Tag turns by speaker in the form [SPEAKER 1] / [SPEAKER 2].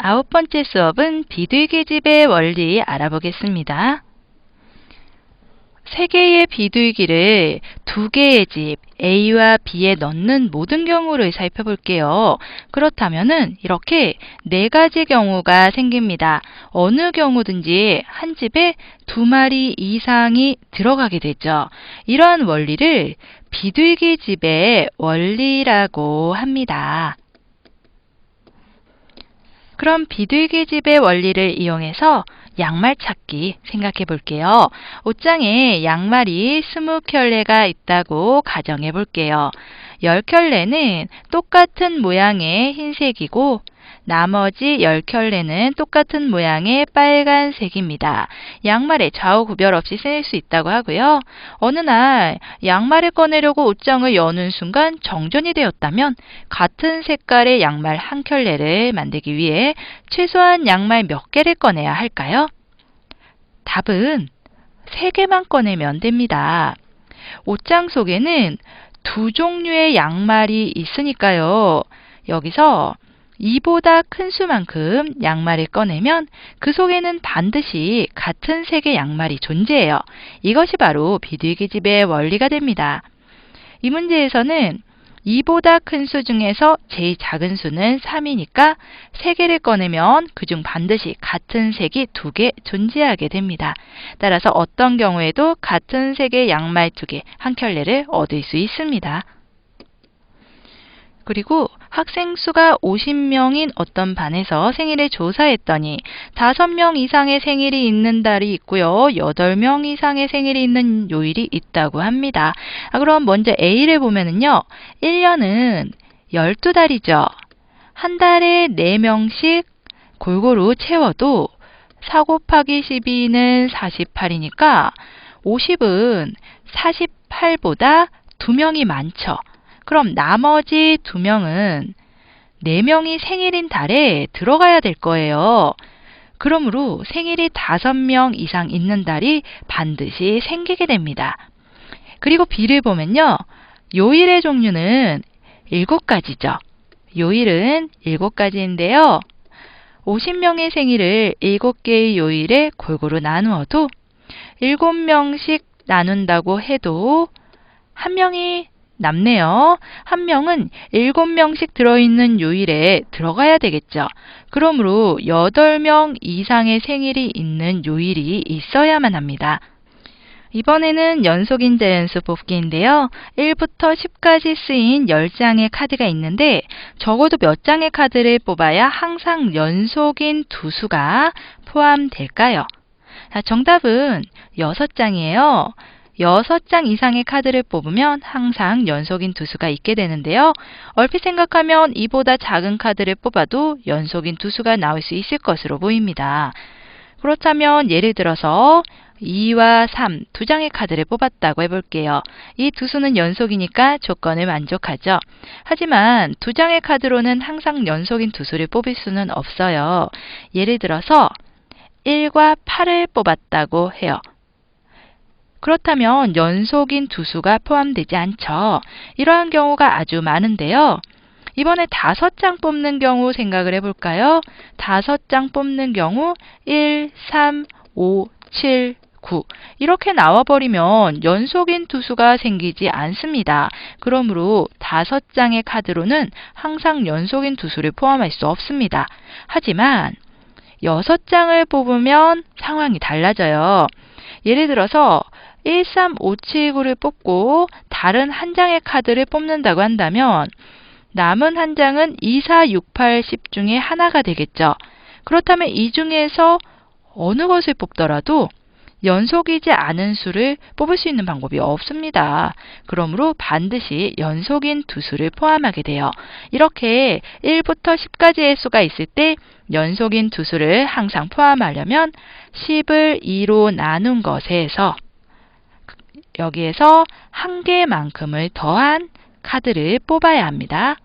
[SPEAKER 1] 9번째 수업은 비둘기집의 원리 알아보겠습니다. 3개의 비둘기를 2개의 집 A와 B에 넣는 모든 경우를 살펴볼게요. 그렇다면은 이렇게 4가지 경우가 생깁니다. 어느 경우든지 한 집에 2마리 이상이 들어가게 되죠. 이러한 원리를 비둘기집의 원리라고 합니다. 그럼 비둘기집의 원리를 이용해서 양말 찾기 생각해 볼게요. 옷장에 양말이 20켤레가 있다고 가정해 볼게요. 10켤레는 똑같은 모양의 흰색이고 나머지 10켤레는 똑같은 모양의 빨간색입니다. 양말에 좌우 구별 없이 쓸 수 있다고 하고요. 어느 날 양말을 꺼내려고 옷장을 여는 순간 정전이 되었다면 같은 색깔의 양말 1켤레를 만들기 위해 최소한 양말 몇 개를 꺼내야 할까요? 답은 3개만 꺼내면 됩니다. 옷장 속에는 2종류의 양말이 있으니까요. 여기서 2보다 큰 수만큼 양말을 꺼내면 그 속에는 반드시 같은 색의 양말이 존재해요. 이것이 바로 비둘기집의 원리가 됩니다. 이 문제에서는 2보다 큰 수 중에서 제일 작은 수는 3이니까 3개를 꺼내면 그중 반드시 같은 색이 2개 존재하게 됩니다. 따라서 어떤 경우에도 같은 색의 양말 2개, 1켤레를 얻을 수 있습니다. 그리고 학생 수가 50명인 어떤 반에서 생일을 조사했더니 5명 이상의 생일이 있는 달이 있고요. 8명 이상의 생일이 있는 요일이 있다고 합니다. 그럼 먼저 A를 보면은요. 1년은 12달이죠. 한 달에 4명씩 골고루 채워도 4 곱하기 12는 48이니까 50은 48보다 2명이 많죠. 그럼 나머지 2명은 4명이 생일인 달에 들어가야 될 거예요. 그러므로 생일이 5명 이상 있는 달이 반드시 생기게 됩니다. 그리고 B를 보면요. 요일의 종류는 7가지죠. 요일은 7가지인데요. 50명의 생일을 7개의 요일에 골고루 나누어도 7명씩 나눈다고 해도 1명이 남네요. 1명은 7명씩 들어있는 요일에 들어가야 되겠죠. 그러므로 8명 이상의 생일이 있는 요일이 있어야만 합니다. 이번에는 연속인자 연수 뽑기인데요. 1부터 10까지 쓰인 10장의 카드가 있는데 적어도 몇 장의 카드를 뽑아야 항상 연속인 2수가 포함될까요? 정답은 6장이에요. 6장 이상의 카드를 뽑으면 항상 연속인 2수가 있게 되는데요. 얼핏 생각하면 이보다 작은 카드를 뽑아도 연속인 2수가 나올 수 있을 것으로 보입니다. 그렇다면 예를 들어서 2와 3, 2장의 카드를 뽑았다고 해볼게요. 이 2수는 연속이니까 조건을 만족하죠. 하지만 2장의 카드로는 항상 연속인 2수를 뽑을 수는 없어요. 예를 들어서 1과 8을 뽑았다고 해요. 그렇다면 연속인 2수가 포함되지 않죠. 이러한 경우가 아주 많은데요. 이번에 5장 뽑는 경우 생각을 해볼까요? 5장 뽑는 경우 1, 3, 5, 7, 9 이렇게 나와버리면 연속인 2수가 생기지 않습니다. 그러므로 5장의 카드로는 항상 연속인 2수를 포함할 수 없습니다. 하지만 6장을 뽑으면 상황이 달라져요. 예를 들어서 1, 3, 5, 7, 9를 뽑고 다른 한 장의 카드를 뽑는다고 한다면 남은 한 장은 2, 4, 6, 8, 10 중에 하나가 되겠죠. 그렇다면 이 중에서 어느 것을 뽑더라도 연속이지 않은 수를 뽑을 수 있는 방법이 없습니다. 그러므로 반드시 연속인 2수를 포함하게 돼요. 이렇게 1부터 10까지의 수가 있을 때 연속인 2수를 항상 포함하려면 10을 2로 나눈 것에서 여기에서 1개만큼을 더한 카드를 뽑아야 합니다.